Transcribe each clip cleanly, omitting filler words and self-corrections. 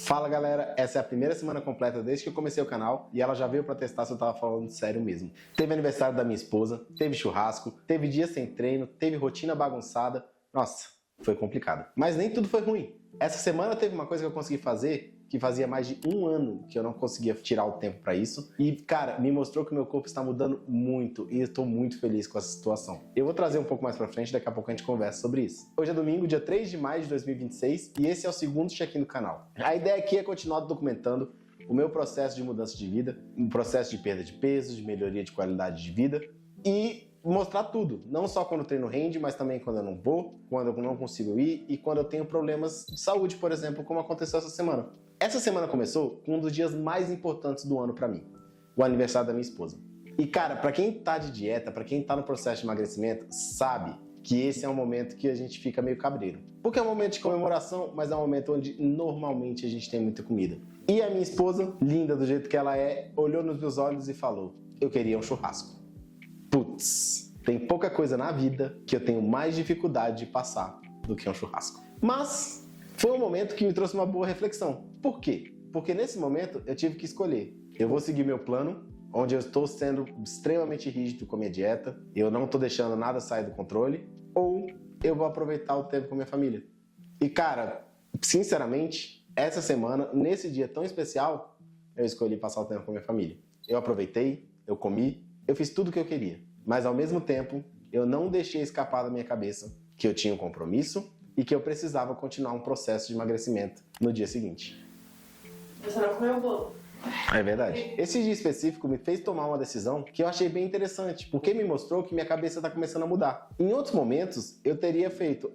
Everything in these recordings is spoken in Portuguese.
Fala galera, essa é a primeira semana completa desde que eu comecei o canal e ela já veio pra testar se eu tava falando sério mesmo. Teve aniversário da minha esposa, teve churrasco, teve dia sem treino, teve rotina bagunçada. Nossa, foi complicado. Mas nem tudo foi ruim. Essa semana teve uma coisa que eu consegui fazer que fazia mais de um ano que eu não conseguia tirar o tempo pra isso. E, cara, me mostrou que o meu corpo está mudando muito e eu tô muito feliz com essa situação. Eu vou trazer um pouco mais pra frente, daqui a pouco a gente conversa sobre isso. Hoje é domingo, dia 3 de maio de 2026 e esse é o segundo check-in do canal. A ideia aqui é continuar documentando o meu processo de mudança de vida, um processo de perda de peso, de melhoria de qualidade de vida e mostrar tudo, não só quando o treino rende, mas também quando eu não vou, quando eu não consigo ir e quando eu tenho problemas de saúde, por exemplo, como aconteceu essa semana. Essa semana começou com um dos dias mais importantes do ano pra mim, o aniversário da minha esposa. E cara, pra quem tá de dieta, pra quem tá no processo de emagrecimento, sabe que esse é um momento que a gente fica meio cabreiro. Porque é um momento de comemoração, mas é um momento onde normalmente a gente tem muita comida. E a minha esposa, linda do jeito que ela é, olhou nos meus olhos e falou: eu queria um churrasco. Putz, tem pouca coisa na vida que eu tenho mais dificuldade de passar do que um churrasco. Mas foi um momento que me trouxe uma boa reflexão. Por quê? Porque nesse momento eu tive que escolher. Eu vou seguir meu plano, onde eu estou sendo extremamente rígido com a minha dieta, eu não estou deixando nada sair do controle, ou eu vou aproveitar o tempo com a minha família. E cara, sinceramente, essa semana, nesse dia tão especial, eu escolhi passar o tempo com a minha família. Eu aproveitei, eu comi, eu fiz tudo o que eu queria. Mas ao mesmo tempo, eu não deixei escapar da minha cabeça que eu tinha um compromisso e que eu precisava continuar um processo de emagrecimento no dia seguinte. Você não comeu o bolo? É verdade. Esse dia específico me fez tomar uma decisão que eu achei bem interessante, porque me mostrou que minha cabeça está começando a mudar. Em outros momentos, eu teria feito: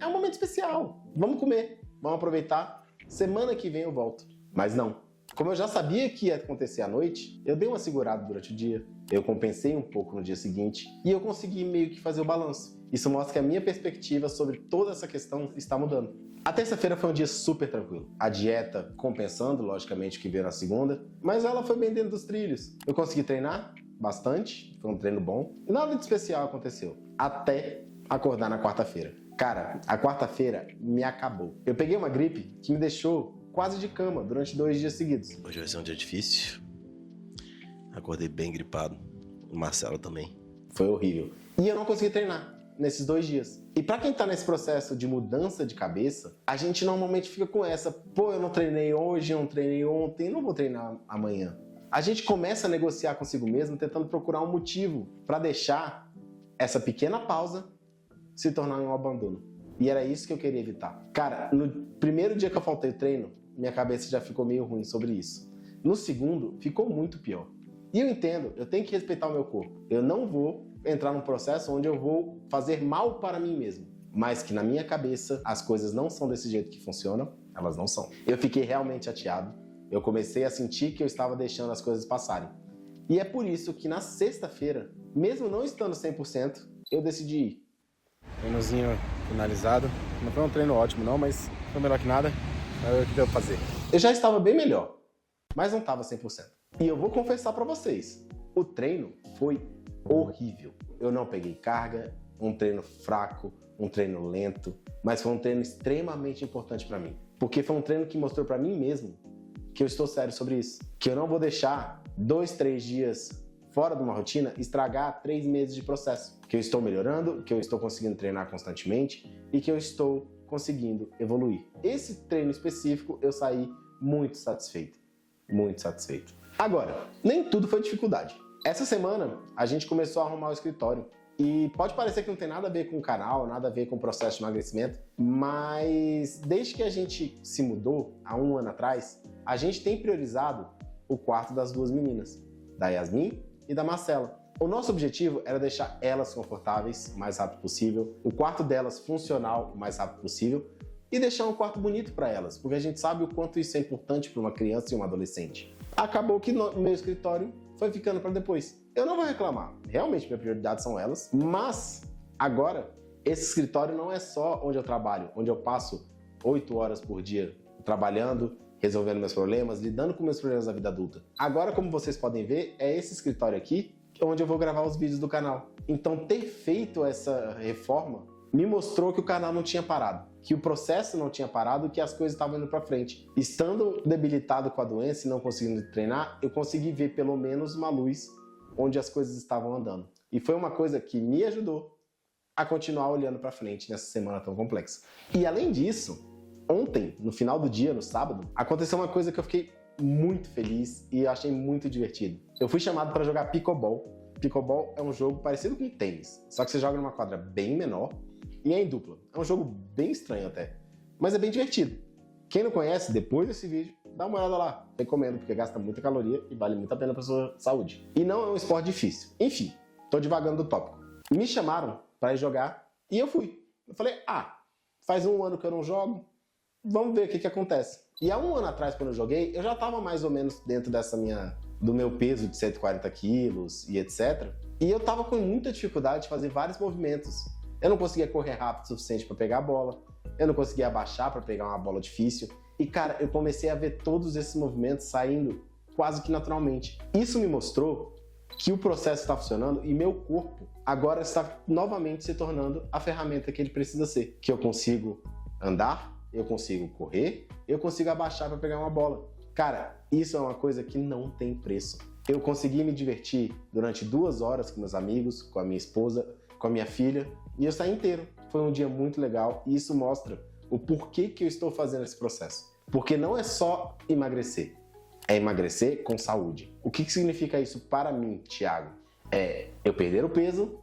é um momento especial, vamos comer, vamos aproveitar, semana que vem eu volto. Mas não. Como eu já sabia que ia acontecer à noite, eu dei uma segurada durante o dia, eu compensei um pouco no dia seguinte e eu consegui meio que fazer o balanço. Isso mostra que a minha perspectiva sobre toda essa questão está mudando. A terça-feira foi um dia super tranquilo. A dieta compensando, logicamente, o que veio na segunda, mas ela foi bem dentro dos trilhos. Eu consegui treinar bastante, foi um treino bom, e nada de especial aconteceu, até acordar na quarta-feira. Cara, a quarta-feira me acabou. Eu peguei uma gripe que me deixou quase de cama durante 2 dias seguidos. Hoje vai ser um dia difícil. Acordei bem gripado. O Marcelo também. Foi horrível. E eu não consegui treinar nesses 2 dias. E pra quem tá nesse processo de mudança de cabeça, a gente normalmente fica com essa: pô, eu não treinei hoje, eu não treinei ontem, não vou treinar amanhã. A gente começa a negociar consigo mesmo, tentando procurar um motivo pra deixar essa pequena pausa se tornar um abandono. E era isso que eu queria evitar. Cara, no primeiro dia que eu faltei o treino, minha cabeça já ficou meio ruim sobre isso. No segundo, ficou muito pior. E eu entendo, eu tenho que respeitar o meu corpo. Eu não vou entrar num processo onde eu vou fazer mal para mim mesmo. Mas que na minha cabeça as coisas não são desse jeito que funcionam, elas não são. Eu fiquei realmente chateado. Eu comecei a sentir que eu estava deixando as coisas passarem. E é por isso que na sexta-feira, mesmo não estando 100%, eu decidi ir. Treinozinho finalizado. Não foi um treino ótimo não, mas foi melhor que nada. É o que deu pra fazer. Eu já estava bem melhor, mas não estava 100%. E eu vou confessar pra vocês, o treino foi horrível. Eu não peguei carga, um treino fraco, um treino lento, mas foi um treino extremamente importante pra mim. Porque foi um treino que mostrou pra mim mesmo que eu estou sério sobre isso. Que eu não vou deixar 2, 3 dias fora de uma rotina estragar 3 meses de processo. Que eu estou melhorando, que eu estou conseguindo treinar constantemente e que eu estou conseguindo evoluir. Esse treino específico eu saí muito satisfeito. Muito satisfeito. Agora, nem tudo foi dificuldade. Essa semana a gente começou a arrumar o escritório. E pode parecer que não tem nada a ver com o canal, nada a ver com o processo de emagrecimento, mas desde que a gente se mudou, há 1 ano atrás, a gente tem priorizado o quarto das 2 meninas, da Yasmin e da Marcela. O nosso objetivo era deixar elas confortáveis o mais rápido possível, o quarto delas funcional o mais rápido possível e deixar um quarto bonito para elas, porque a gente sabe o quanto isso é importante para uma criança e uma adolescente. Acabou que o meu escritório foi ficando para depois. Eu não vou reclamar, realmente minha prioridade são elas, mas agora esse escritório não é só onde eu trabalho, onde eu passo 8 horas por dia trabalhando, resolvendo meus problemas, lidando com meus problemas da vida adulta. Agora, como vocês podem ver, é esse escritório aqui onde eu vou gravar os vídeos do canal. Então, ter feito essa reforma me mostrou que o canal não tinha parado, que o processo não tinha parado, que as coisas estavam indo para frente. Estando debilitado com a doença e não conseguindo treinar, eu consegui ver pelo menos uma luz onde as coisas estavam andando. E foi uma coisa que me ajudou a continuar olhando para frente nessa semana tão complexa. E além disso, ontem, no final do dia, no sábado, aconteceu uma coisa que eu fiquei muito feliz e eu achei muito divertido. Eu fui chamado para jogar pickleball. Pickleball é um jogo parecido com tênis, só que você joga numa quadra bem menor e é em dupla. É um jogo bem estranho até, mas é bem divertido. Quem não conhece, depois desse vídeo, dá uma olhada lá. Recomendo, porque gasta muita caloria e vale muito a pena para sua saúde. E não é um esporte difícil. Enfim, tô divagando do tópico. Me chamaram para ir jogar e eu fui. Eu falei, faz um ano que eu não jogo, vamos ver o que acontece. E há um ano atrás, quando eu joguei, eu já estava mais ou menos dentro do meu peso de 140 quilos e etc. E eu estava com muita dificuldade de fazer vários movimentos. Eu não conseguia correr rápido o suficiente para pegar a bola, eu não conseguia abaixar para pegar uma bola difícil. E cara, eu comecei a ver todos esses movimentos saindo quase que naturalmente. Isso me mostrou que o processo está funcionando e meu corpo agora está novamente se tornando a ferramenta que ele precisa ser. Que eu consigo andar, eu consigo correr, eu consigo abaixar para pegar uma bola. Cara, isso é uma coisa que não tem preço. Eu consegui me divertir durante 2 horas com meus amigos, com a minha esposa, com a minha filha, e eu saí inteiro. Foi um dia muito legal e isso mostra o porquê que eu estou fazendo esse processo. Porque não é só emagrecer, é emagrecer com saúde. O que significa isso para mim, Thiago? É eu perder o peso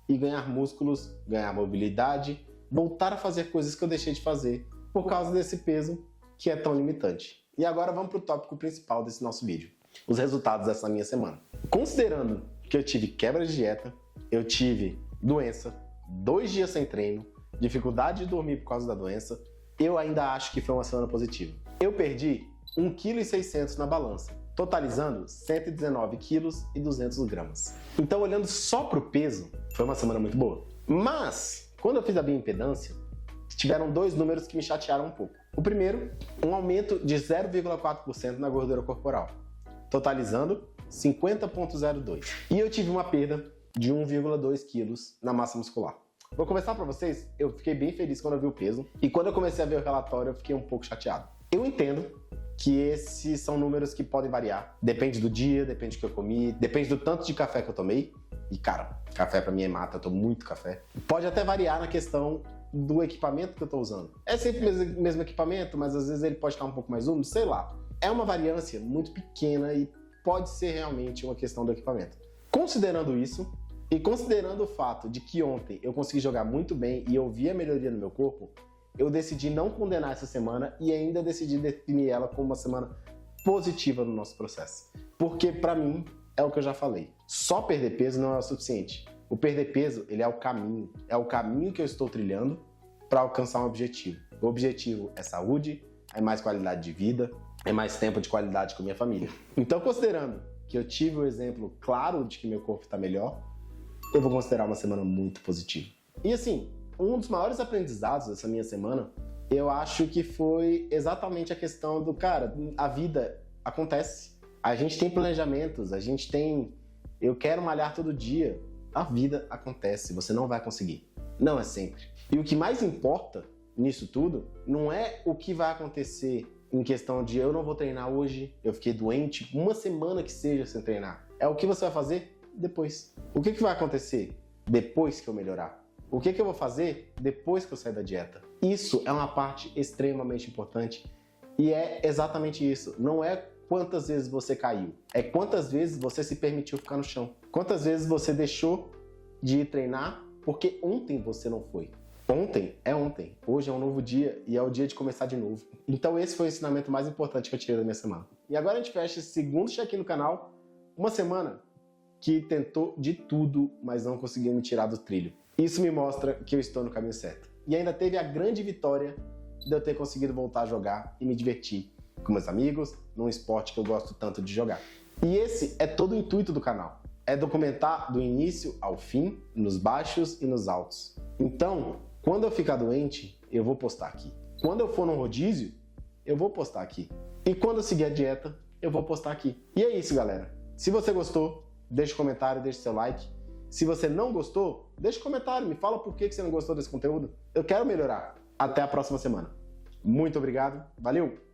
e ganhar músculos, ganhar mobilidade, voltar a fazer coisas que eu deixei de fazer por causa desse peso que é tão limitante. E agora vamos para o tópico principal desse nosso vídeo. Os resultados dessa minha semana. Considerando que eu tive quebra de dieta, eu tive doença, 2 dias sem treino, dificuldade de dormir por causa da doença, eu ainda acho que foi uma semana positiva. Eu perdi 1,6 kg na balança, totalizando 119 kg e 200 gramas. Então, olhando só para o peso, foi uma semana muito boa. Mas, quando eu fiz a bioimpedância, tiveram 2 números que me chatearam um pouco. O primeiro, um aumento de 0,4% na gordura corporal, totalizando 50,02. E eu tive uma perda de 1,2 kg na massa muscular. Vou conversar para vocês, eu fiquei bem feliz quando eu vi o peso e quando eu comecei a ver o relatório eu fiquei um pouco chateado. Eu entendo que esses são números que podem variar, depende do dia, depende do que eu comi, depende do tanto de café que eu tomei. E cara, café para mim é mata, eu tomo muito café. Pode até variar na questão do equipamento que eu tô usando. É sempre o mesmo equipamento, mas às vezes ele pode estar um pouco mais úmido, sei lá. É uma variância muito pequena e pode ser realmente uma questão do equipamento. Considerando isso, e considerando o fato de que ontem eu consegui jogar muito bem e eu vi a melhoria no meu corpo, eu decidi não condenar essa semana e ainda decidi definir ela como uma semana positiva no nosso processo. Porque pra mim, é o que eu já falei, só perder peso não é o suficiente. O perder peso, ele é o caminho que eu estou trilhando para alcançar um objetivo. O objetivo é saúde, é mais qualidade de vida, é mais tempo de qualidade com a minha família. Então, considerando que eu tive o exemplo claro de que meu corpo está melhor, eu vou considerar uma semana muito positiva. E assim, um dos maiores aprendizados dessa minha semana, eu acho que foi exatamente a questão do, cara, a vida acontece. A gente tem planejamentos, eu quero malhar todo dia. A vida acontece, você não vai conseguir. Não é sempre. E o que mais importa nisso tudo não é o que vai acontecer em questão de eu não vou treinar hoje, eu fiquei doente, uma semana que seja sem treinar. É o que você vai fazer depois. O que vai acontecer depois que eu melhorar? O que eu vou fazer depois que eu sair da dieta? Isso é uma parte extremamente importante e é exatamente isso. Não é quantas vezes você caiu, é quantas vezes você se permitiu ficar no chão. Quantas vezes você deixou de ir treinar porque ontem você não foi. Ontem é ontem, hoje é um novo dia e é o dia de começar de novo. Então esse foi o ensinamento mais importante que eu tirei da minha semana. E agora a gente fecha esse segundo check-in no canal, uma semana que tentou de tudo, mas não conseguiu me tirar do trilho. Isso me mostra que eu estou no caminho certo. E ainda teve a grande vitória de eu ter conseguido voltar a jogar e me divertir com meus amigos, num esporte que eu gosto tanto de jogar. E esse é todo o intuito do canal. É documentar do início ao fim, nos baixos e nos altos. Então, quando eu ficar doente, eu vou postar aqui. Quando eu for no rodízio, eu vou postar aqui. E quando eu seguir a dieta, eu vou postar aqui. E é isso, galera. Se você gostou, deixa um comentário, deixa seu like. Se você não gostou, deixa um comentário, me fala por que você não gostou desse conteúdo. Eu quero melhorar. Até a próxima semana. Muito obrigado, valeu!